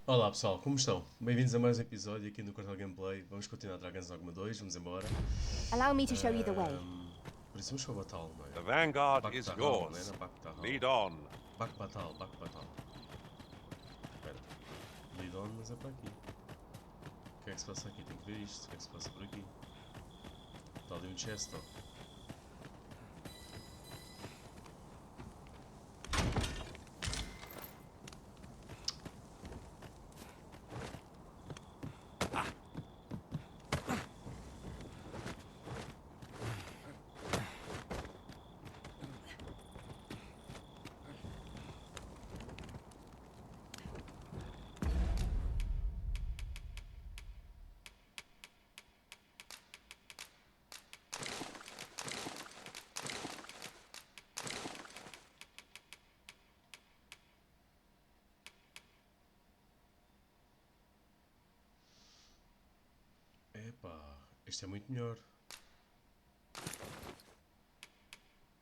Olá pessoal, como estão? Bem-vindos a mais um episódio aqui no canal Gameplay. Vamos continuar Dragons Dogma 2, vamos embora. Allow me to show you the way. Por isso vamos para o Batal, não é? The vanguard is Bakbatthal, não é? yours. Não, Bakbatthal. Lead on. Bakbatthal. Espera. Lead on, mas é para aqui. O que é que se passa aqui? Tenho que ver isto. O que é que se passa por aqui? Está ali um chest, ó. Epá, este é muito melhor.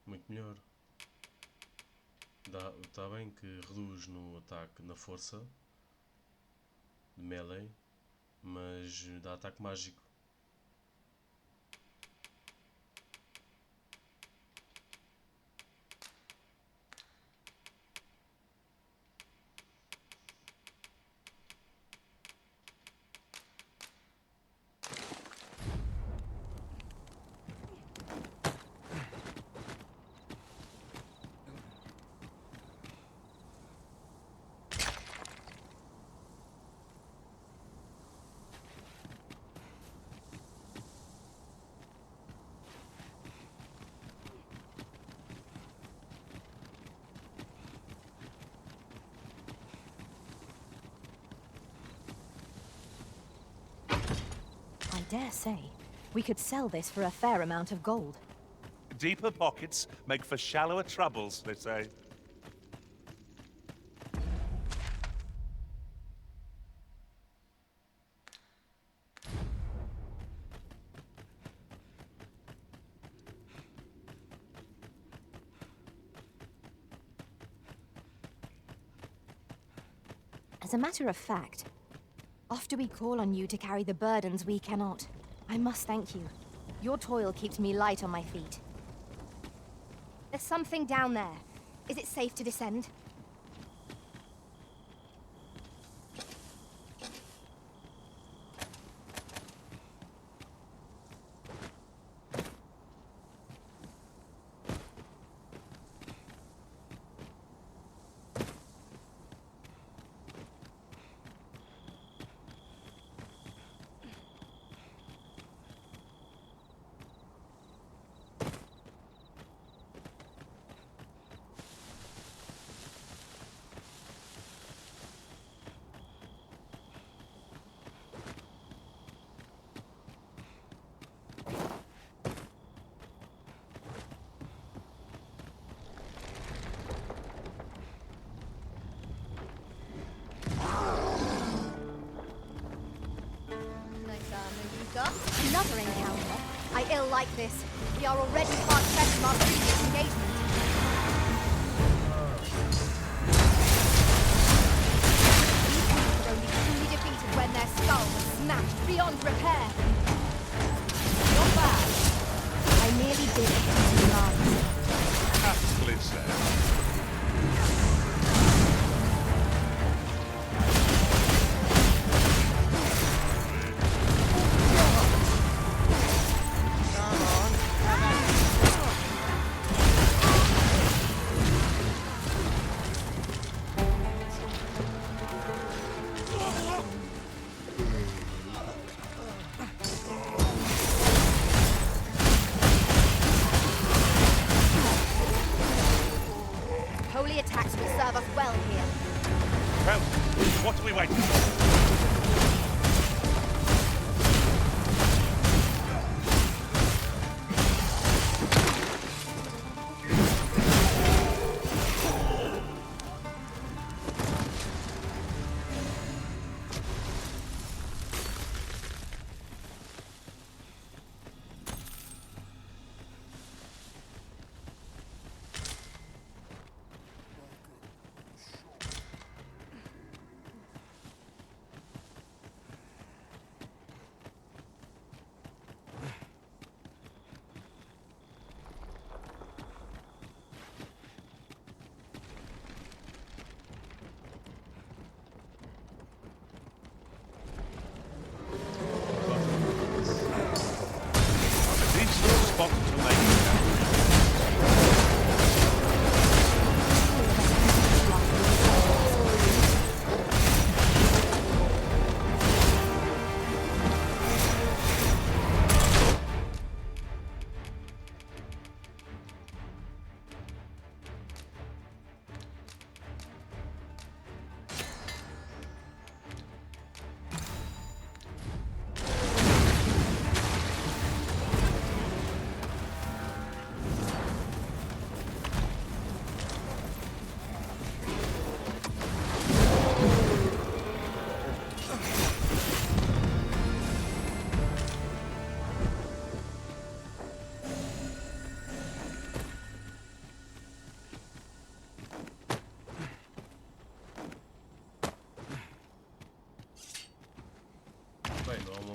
Muito melhor. Está bem que reduz no ataque na força de melee, mas dá ataque mágico. I dare say, we could sell this for a fair amount of gold. Deeper pockets make for shallower troubles, they say. As a matter of fact, after we call on you to carry the burdens we cannot, I must thank you. Your toil keeps me light on my feet. There's something down there. Is it safe to descend? Another encounter? I ill like this. We are already far pressed from our previous engagement. These beasts are only truly defeated when their skulls are smashed beyond repair. Not bad. I merely did it to two lives. Aptly said. Holy attacks will serve us well here. Well, what are we waiting for?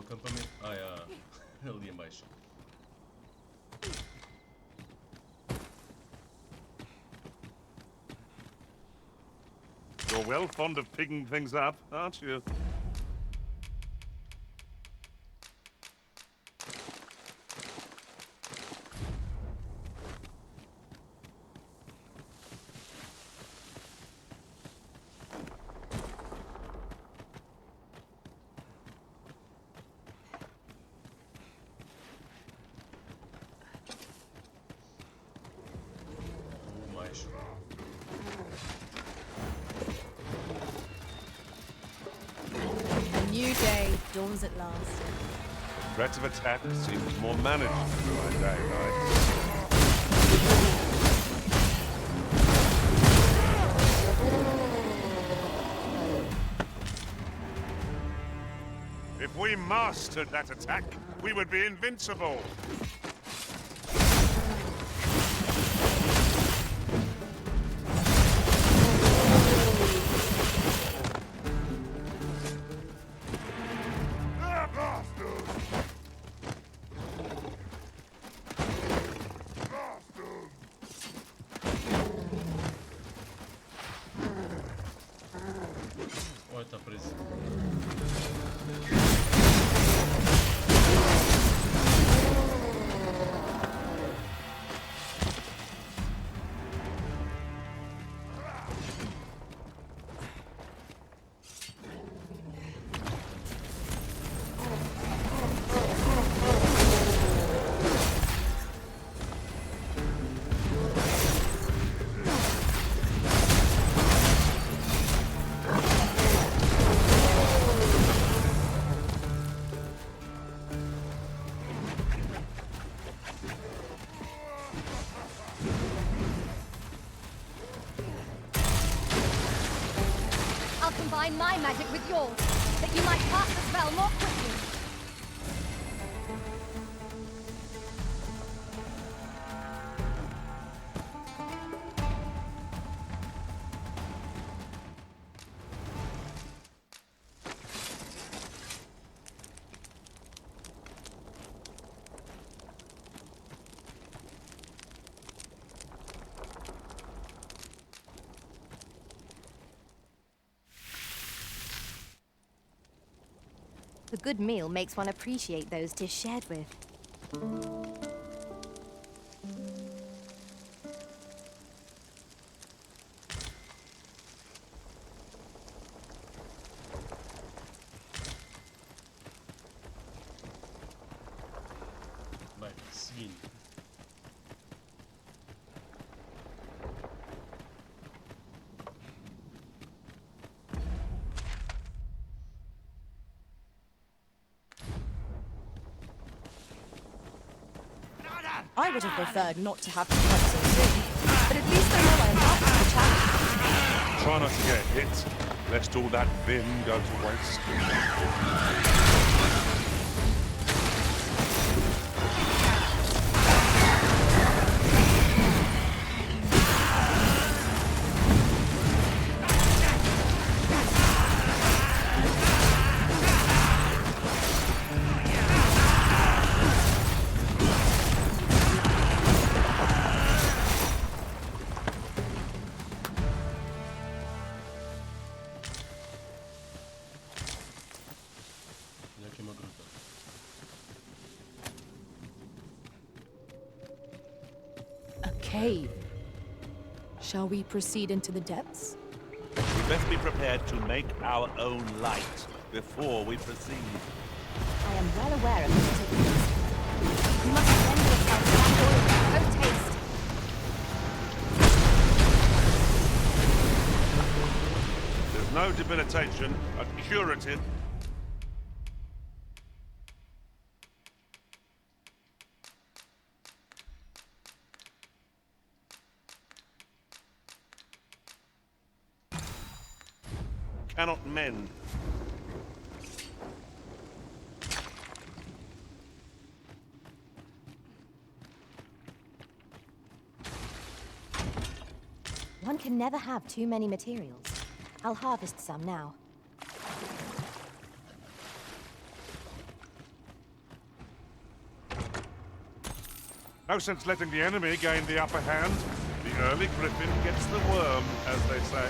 acampamento. Ah, é ali em baixo. You're well fond of picking things up, aren't you? Mais. A new day dawns at last. Threat of attack seems more manageable through our daylight. If we mastered that attack, we would be invincible. Olha, está preso. I'll combine my magic with yours, that you might cast the spell more quickly. The good meal makes one appreciate those 'tis shared with. Bem, seguindo. I would have preferred not to have to fight so soon, but at least I know I am up to the challenge. Try not to get hit, lest all that vim go to waste. Olha aqui uma gruta. A cave. Shall we proceed into the depths? We best be prepared to make our own light before we proceed. I am well aware of the particulars. You must lend yourself to that oil with taste. There's no debilitation, a curative. Cannot mend. One can never have too many materials. I'll harvest some now. No sense letting the enemy gain the upper hand. The early griffin gets the worm, as they say.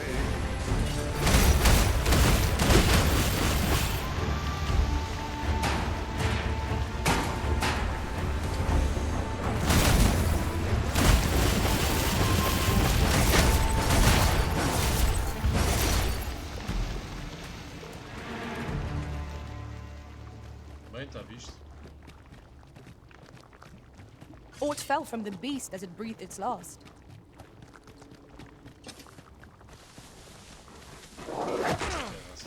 Bem, está visto? Aught fell from the beast as it breathed its last. Caraças.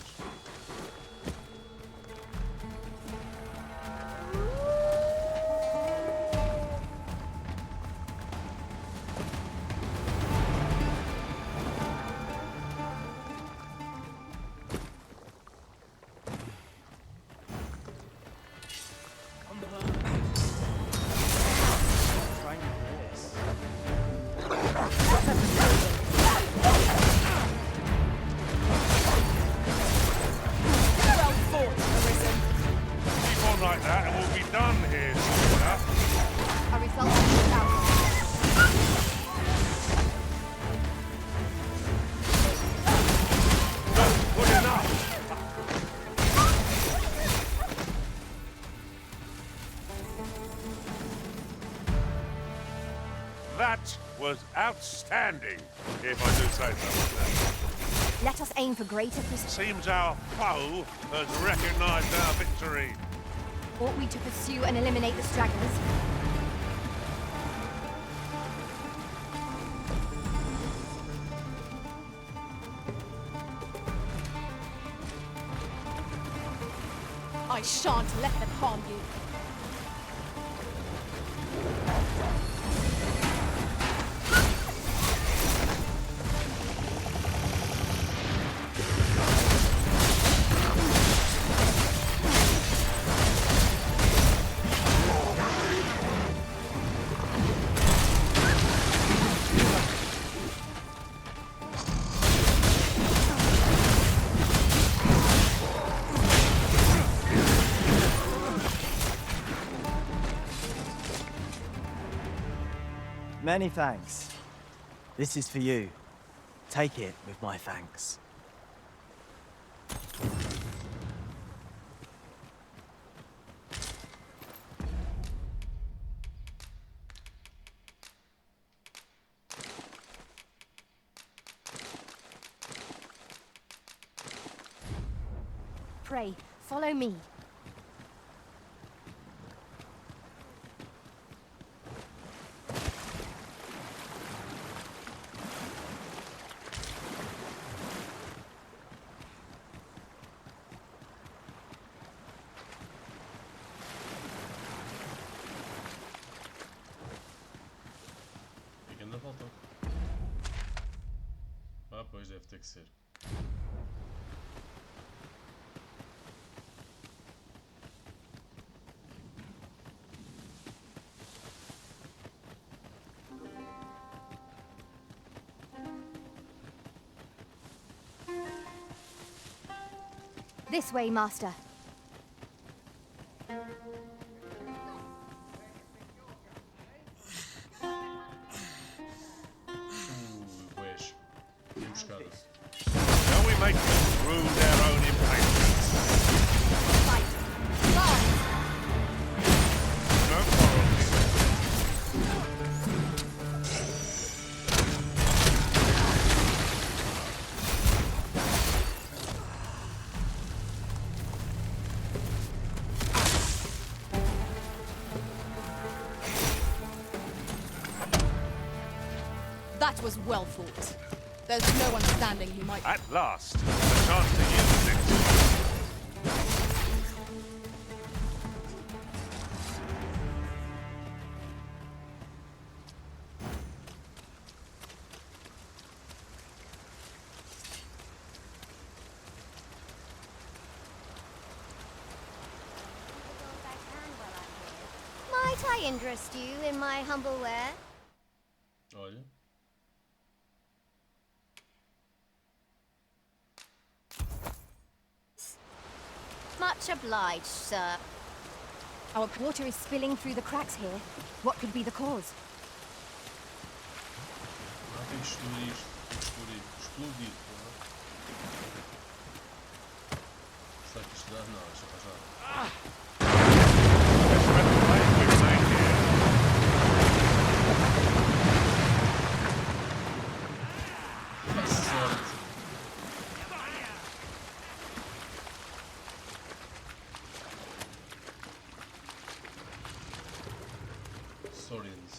Well fought, Arisen. Keep on like that and we'll be done here soon enough. A result is out. Not good enough! That was outstanding, if I do say so. Let us aim for greater precision. Seems our foe has recognised our victory. Ought we to pursue and eliminate the stragglers? I shan't let them harm you. Many thanks. This is for you. Take it with my thanks. Pray, follow me. Fica na volta. Ah, pois deve ter que ser. This way, Master. Wesh. Emboscada. Shall we make them rue their own impatience? Fight! Guard! No quarrel here. That was well fought. There's no one standing who might... At last, a chance to use this. Might I interest you in my humble ware? Olha. Much obliged, sir. Our water is spilling through the cracks here. What could be the cause? Ah, tem que explodir isto. Tem que explodir. Explodir, porra. Será que isto dá? Não, isto não faz nada. Que sorte! Sorians.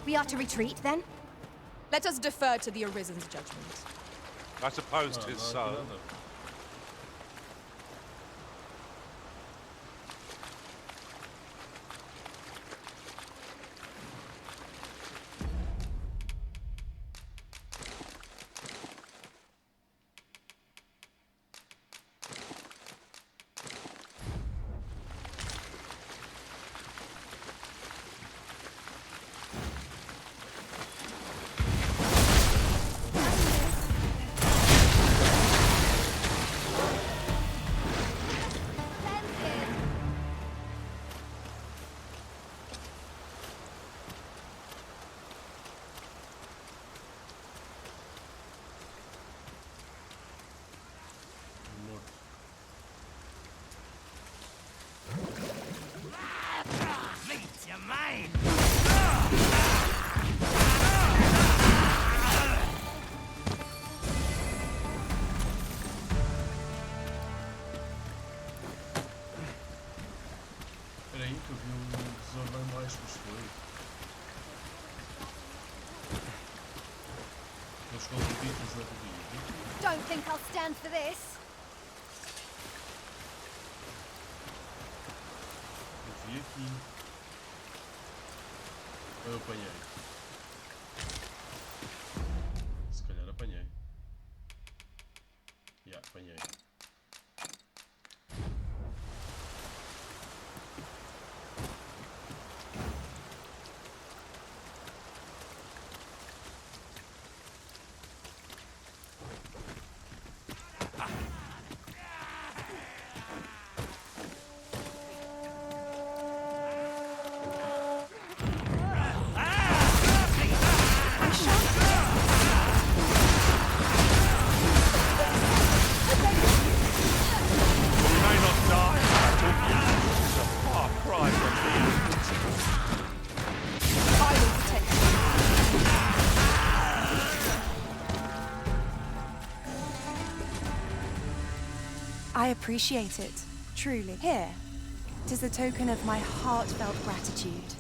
We are to retreat, then? Let us defer to the Arisen's judgment. I suppose 'tis so. Espera aí que eu vi tesouro lá em baixo, mas foi. Eles ficam repitas na rodinha. Don't think I'll stand for this. Eu vi aqui. Eu apanhei. Se calhar apanhei. Apanhei. I appreciate it, truly. Here, 'tis a token of my heartfelt gratitude.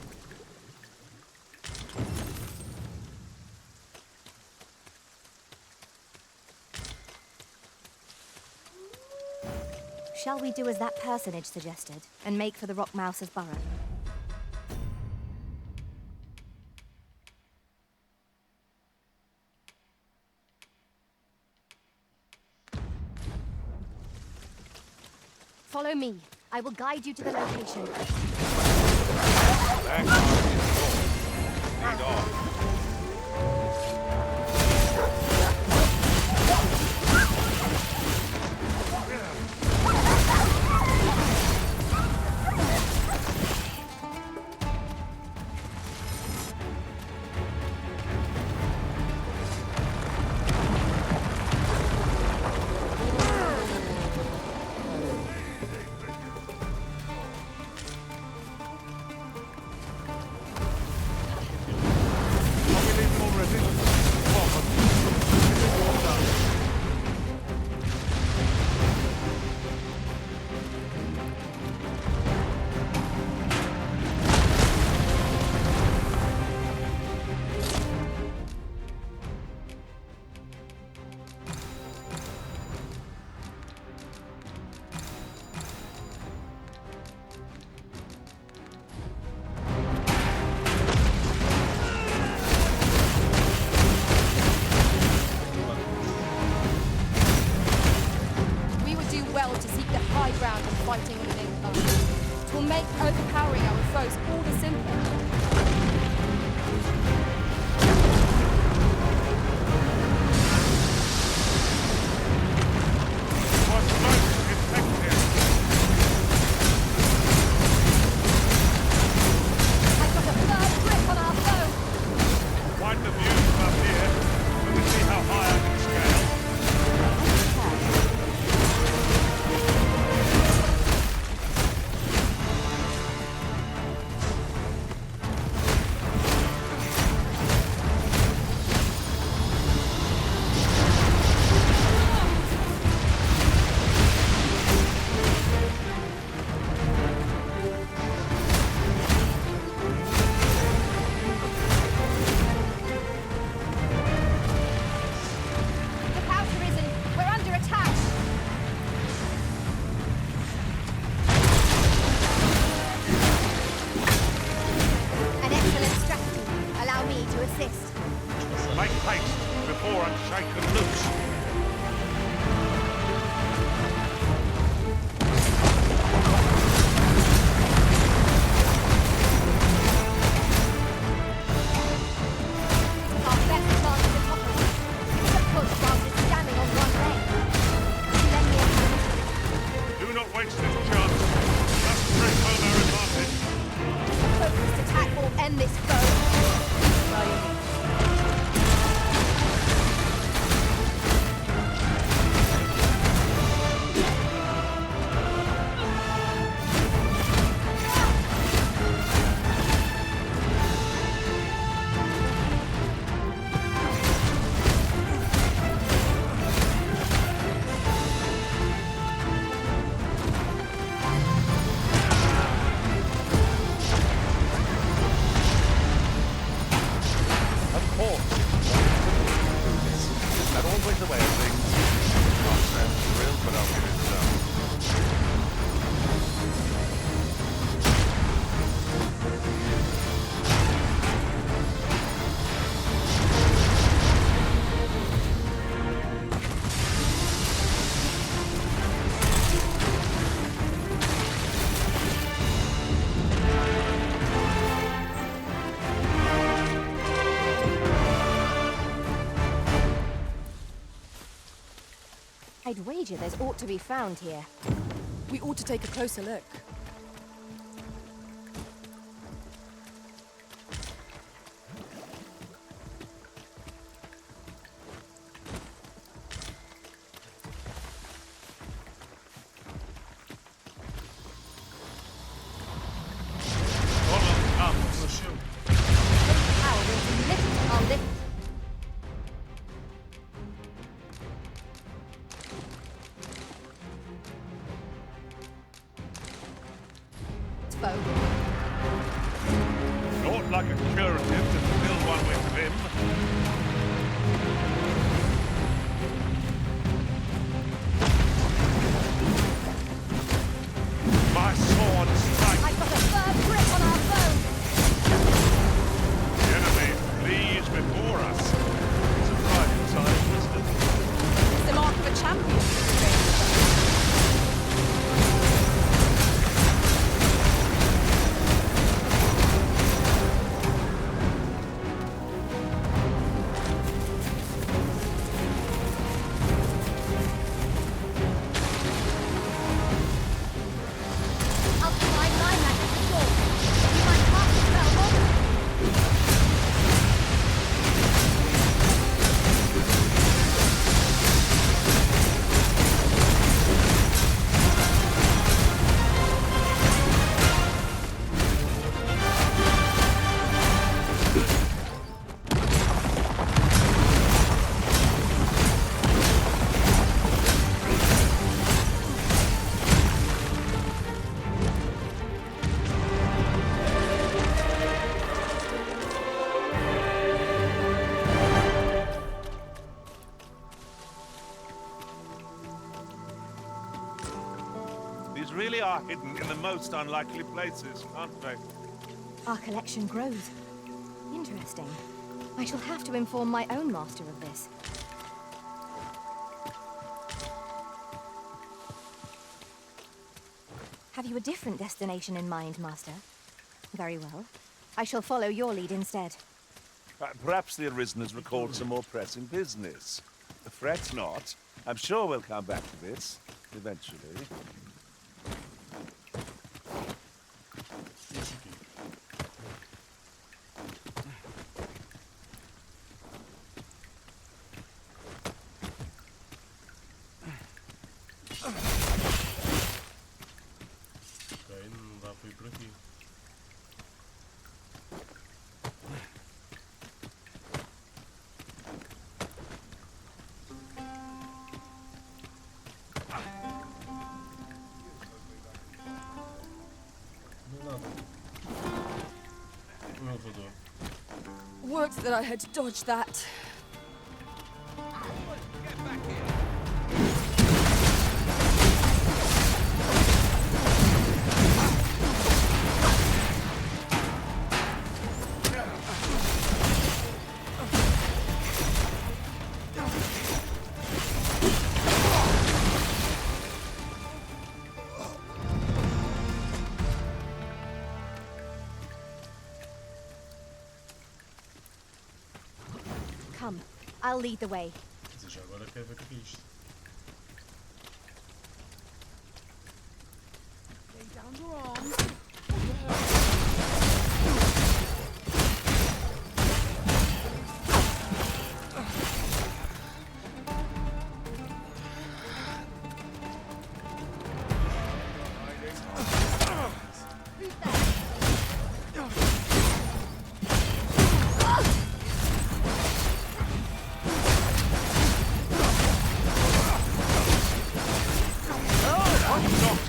Shall we do as that personage suggested, and make for the Rock Mouse's burrow? Follow me. I will guide you to the location. That guy is gone. Lead on. resist. Make haste before I'm shaken loose. Our best chance to topple it. It's a push whilst it's standing on one leg. Lend me a hand. Do not waste this chance. Just press home our advantage. A focused attack will end this foe. By all means. Of course. Is that always the way of things? Not so thrilled, but I'll give it some. I'd wager there's aught to be found here. We ought to take a closer look. Follow comes. Puxa. Power will be lift, I'll lift. Foe. Not like a curative to fill one with vim. My sword strikes. I've got a firm grip on our foe. The enemy flees before us. It's a private sign, isn't it? It's the mark of a champion. Strange. I'll combine my magic with yours. You might cast a spell on. These really are hidden in the most unlikely places, aren't they? Our collection grows. Interesting. I shall have to inform my own master of this. Have you a different destination in mind, Master? Very well. I shall follow your lead instead. Perhaps the Arisen has recalled some more pressing business. Fret not. I'm sure we'll come back to this, eventually. Isso aqui. Ok, não dá para ir por aqui. Worked that I had dodged that. Come, I'll lead the way. Quer dizer, já agora quero ver o que é isto.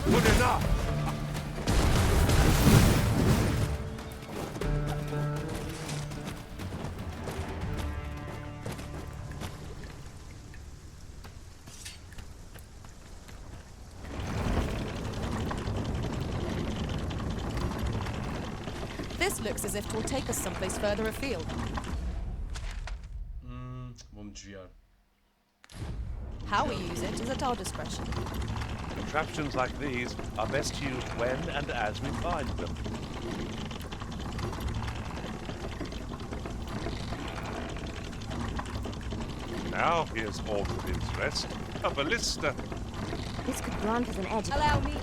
Good enough! This looks as if it will take us someplace further afield. Vou-me desviar. How we use it is at our discretion. Contraptions like these are best used when and as we find them. Now here's all of interest. A ballista. This could grant us an edge. Allow me.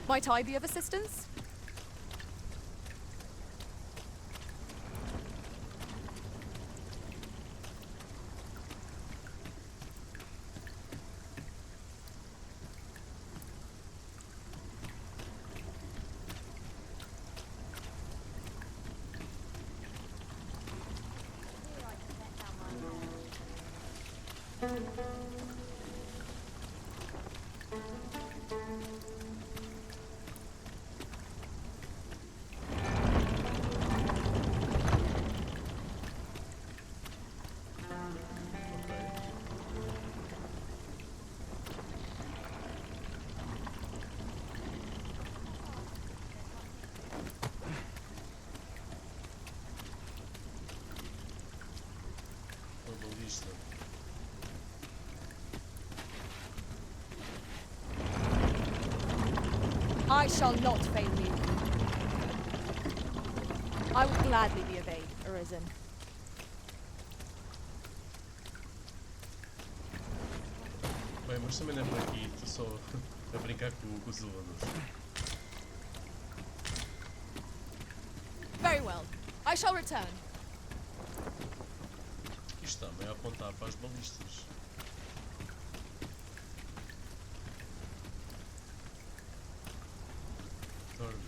Might I be of assistance? Balista. I shall not fail you. I will gladly be of aid, Arisen. Bem, mas também não é por aqui, estou só a brincar com os alunos. Very well. I shall return. Isto também a apontar para as balistas. Torne.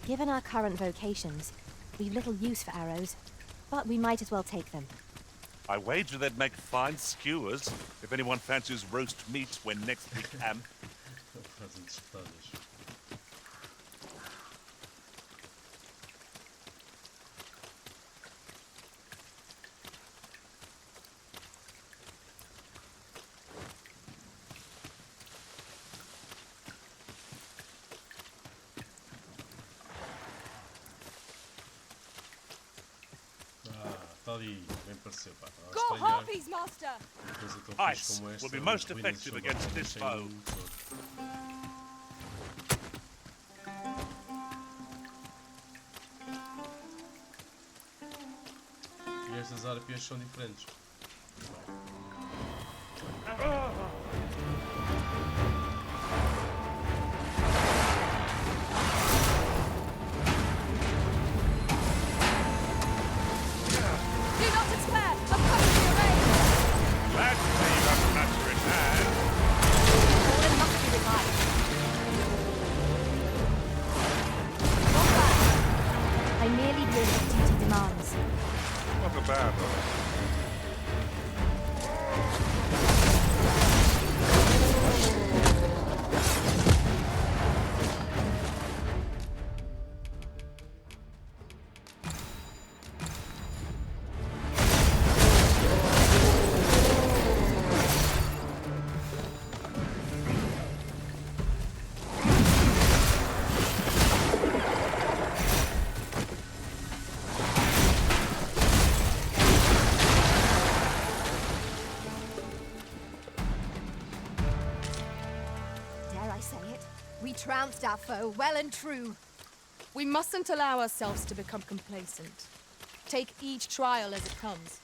Given our current vocations, we've little use for arrows, but we might as well take them. I wager they'd make fine skewers if anyone fancies roast meat when next we camp. Fazem disputadas. Está ali, bem pareceu, pá. Estava a Go espalhar harpies, master! uma coisa tão fixe Ice como esta. will be most ruínas effective against selvagens this sem foe. luz, ou- E estas harpias são diferentes. Do not despair! A puppy array! Glad to see you have a master in hand. Fallen must be revived. Not bad. I merely did what duty demands. Not a bad one. Daffo, well and true. We mustn't allow ourselves to become complacent. Take each trial as it comes.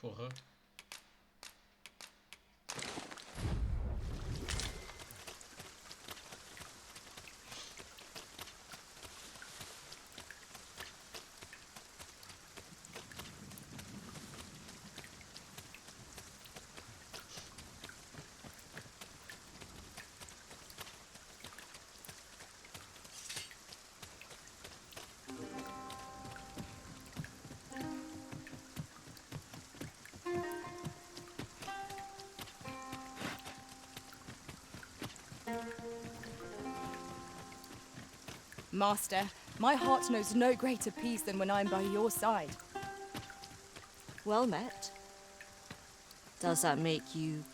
Porra. Master, my heart knows no greater peace than when I'm by your side. Well met. Does that make you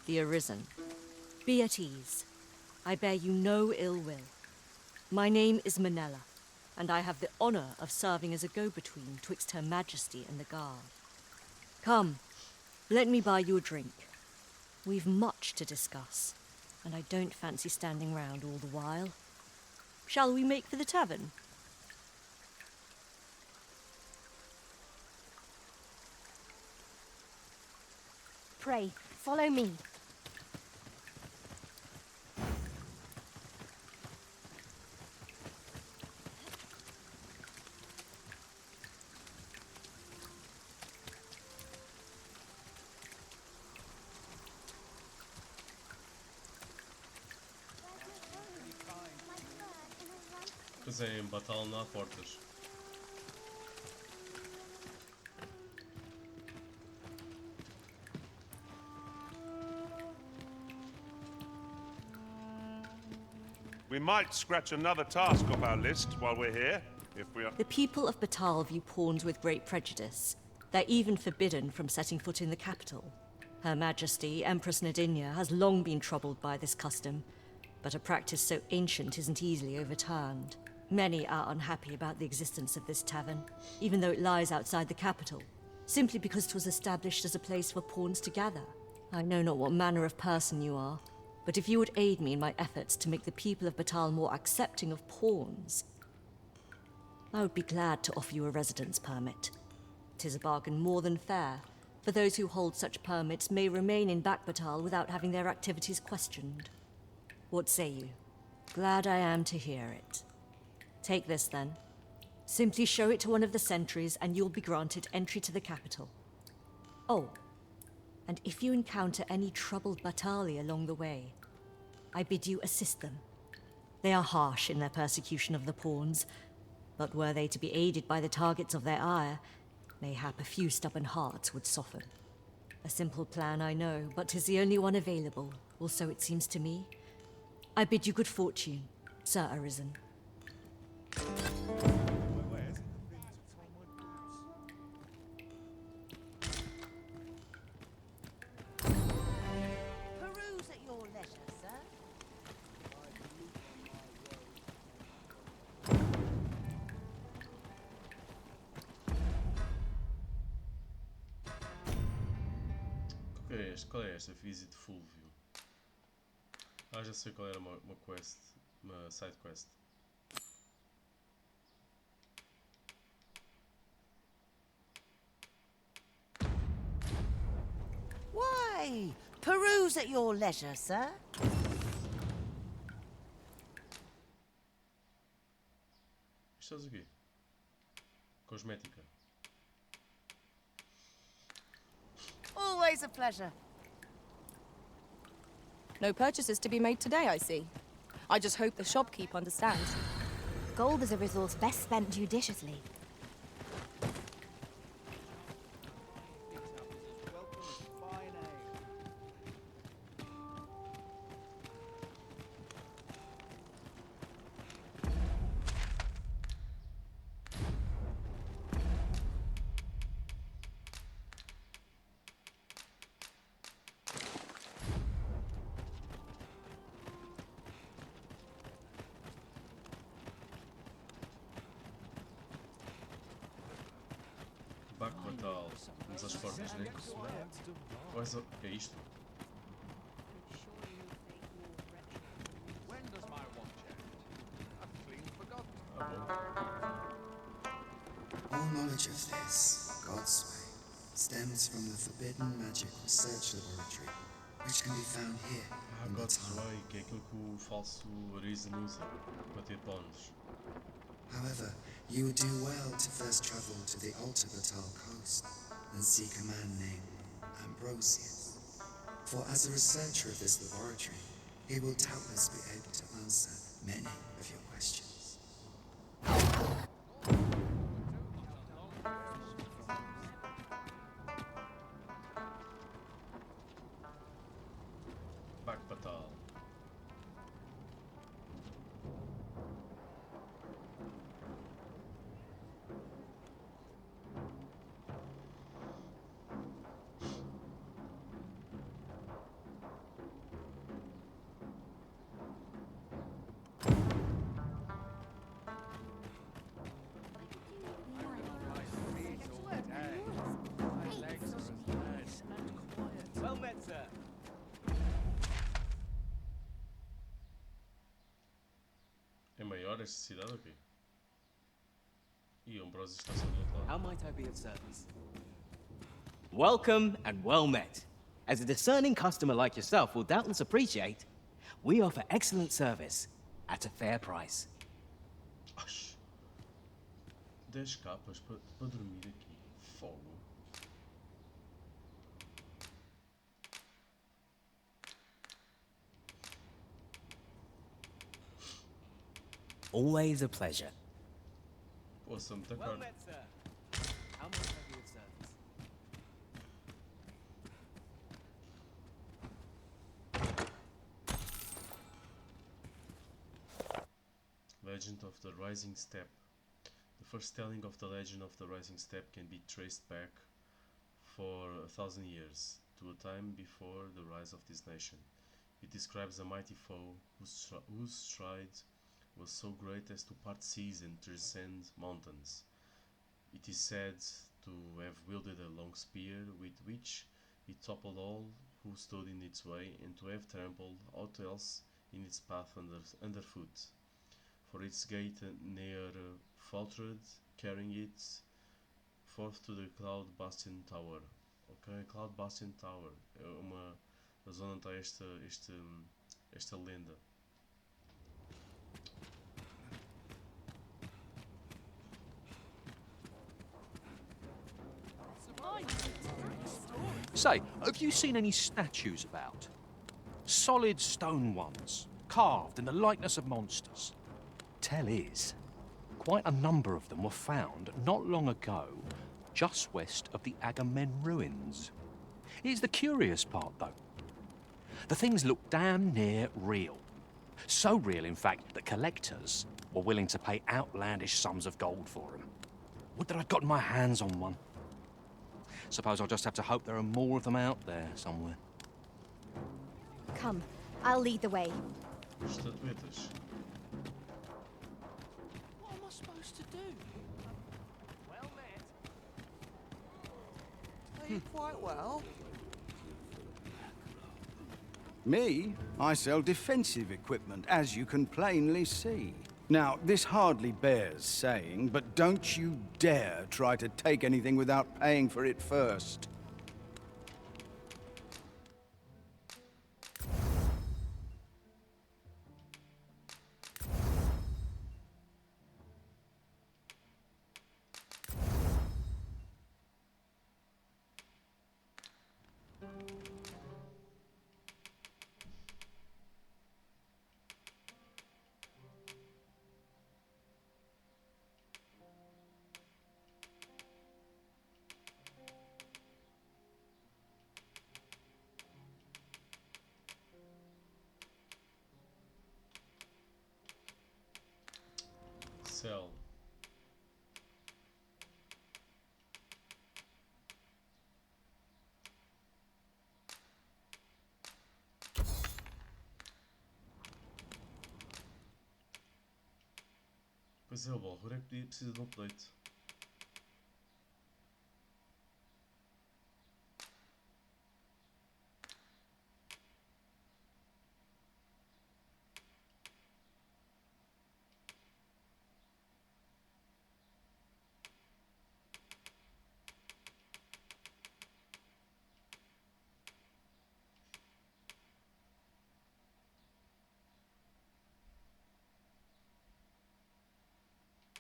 the Arisen? Be at ease. I bear you no ill will. My name is Manella, and I have the honor of serving as a go-between twixt Her Majesty and the Guard. Come, let me buy you a drink. We've much to discuss, and I don't fancy standing round all the while. Shall we make for the tavern? Pray, follow me. Pois é, em Bakbatthal não há portas. We might scratch another task off our list while we're here, if we are... The people of Bakbatthal view pawns with great prejudice. They're even forbidden from setting foot in the capital. Her Majesty, Empress Nadinia, has long been troubled by this custom, but a practice so ancient isn't easily overturned. Many are unhappy about the existence of this tavern, even though it lies outside the capital, simply because it was established as a place for pawns to gather. I know not what manner of person you are, but if you would aid me in my efforts to make the people of Bakbatthal more accepting of pawns, I would be glad to offer you a residence permit. 'Tis a bargain more than fair, for those who hold such permits may remain in Bakbatthal without having their activities questioned. What say you? Glad I am to hear it. Take this, then. Simply show it to one of the sentries, and you'll be granted entry to the capital. Oh, and if you encounter any troubled Battali along the way, I bid you assist them. They are harsh in their persecution of the pawns, but were they to be aided by the targets of their ire, mayhap a few stubborn hearts would soften. A simple plan, I know, but 'tis the only one available, or so it seems to me. I bid you good fortune, Sir Arisen. Peruse at your leisure, sir. O que é este? Qual é esta? Visit Fulvio. Ah, já sei qual era uma quest, uma side quest. Why, peruse at your leisure, sir. Isto é o quê? Cosmética. Always a pleasure. No purchases to be made today, I see. I just hope the shopkeep understands. Gold is a resource best spent judiciously. Bakbatthal. Vamos às portas, né? O que é isto? All knowledge of this, God's way, stems from the forbidden magic research laboratory, which can be found here in God's Bakbatthal. Way, que é aquilo que o falso Arisen usa para ter bónus. However, you would do well to first travel to the Bakbatthal coast and seek a man named Ambrosius. For as a researcher of this laboratory, he will doubtless be able to answer many of your questions. Bakbatthal. Well met, sir. É maior esta cidade ou quê? E o Ambrosius está só do outro lado. How might I be of service? Welcome and well met. As a discerning customer like yourself will doubtless appreciate, we offer excellent service at a fair price. Oxi. 10 capas para dormir aqui. Fogo. Always a pleasure. Poxa, muita Well carne. met, sir. How might I be of service? Legend of the Rising Step. The first telling of the legend of the Rising Step can be traced back for 1,000 years, to a time before the rise of this nation. It describes a mighty foe whose stride was so great as to part seas and transcend mountains. It is said to have wielded a long spear with which it toppled all who stood in its way, and to have trampled aught else in its path underfoot. For its gate near faltered, carrying it forth to the Cloud Bastion Tower. Ok, Cloud Bastion Tower é a zona onde está esta lenda. Say, have you seen any statues about? Solid stone ones, carved in the likeness of monsters. Tell is, quite a number of them were found not long ago, just west of the Agamemnon ruins. Here's the curious part, though. The things look damn near real. So real, in fact, that collectors were willing to pay outlandish sums of gold for them. Would that I'd gotten my hands on one. Suppose I'll just have to hope there are more of them out there somewhere. Come, I'll lead the way. Estatuetas. What am I supposed to do? Well met. Are you quite well? Me? I sell defensive equipment, as you can plainly see. Now, this hardly bears saying, but don't you dare try to take anything without paying for it first. Cell. Pois é, o Balrog é que precisa de um update.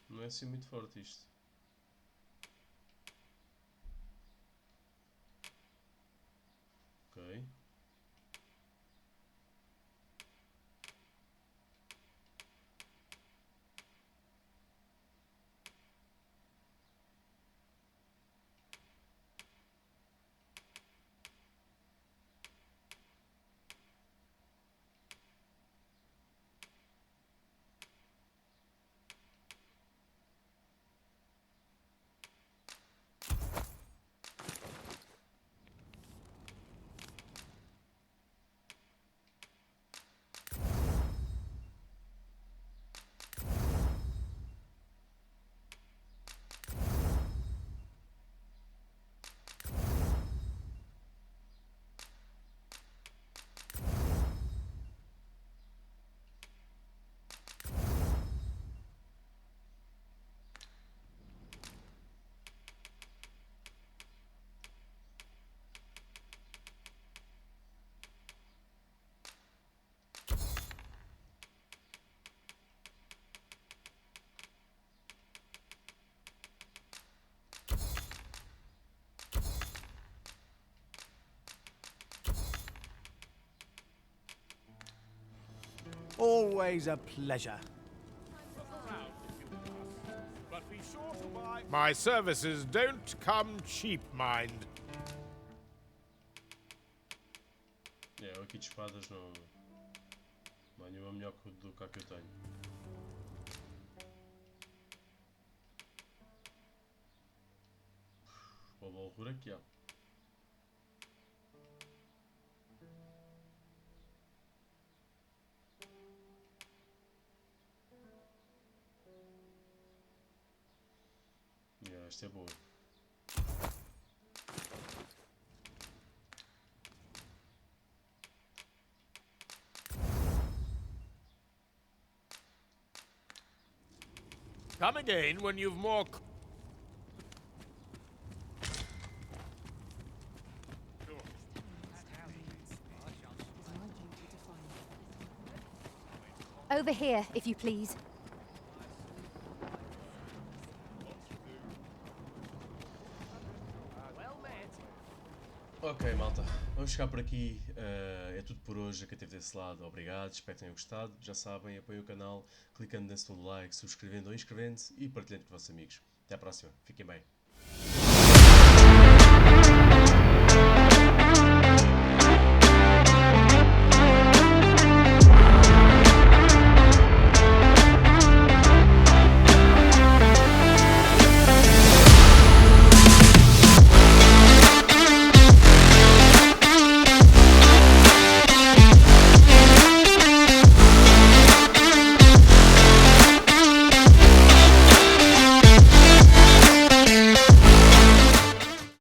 Não é assim muito forte isto. Ok. Always a pleasure. My services don't come cheap, mind. Eu aqui de espadas não há nenhuma melhor do que a que eu tenho. Uma bolhura que há. Esta é boa. Come again when you've more... Over here, if you please. Ok, malta, vamos ficar por aqui. É tudo por hoje. A quem esteve desse lado, obrigado. Espero que tenham gostado. Já sabem, apoiem o canal clicando nesse botão de like, subscrevendo ou inscrevendo-se e partilhando com os vossos amigos. Até à próxima. Fiquem bem.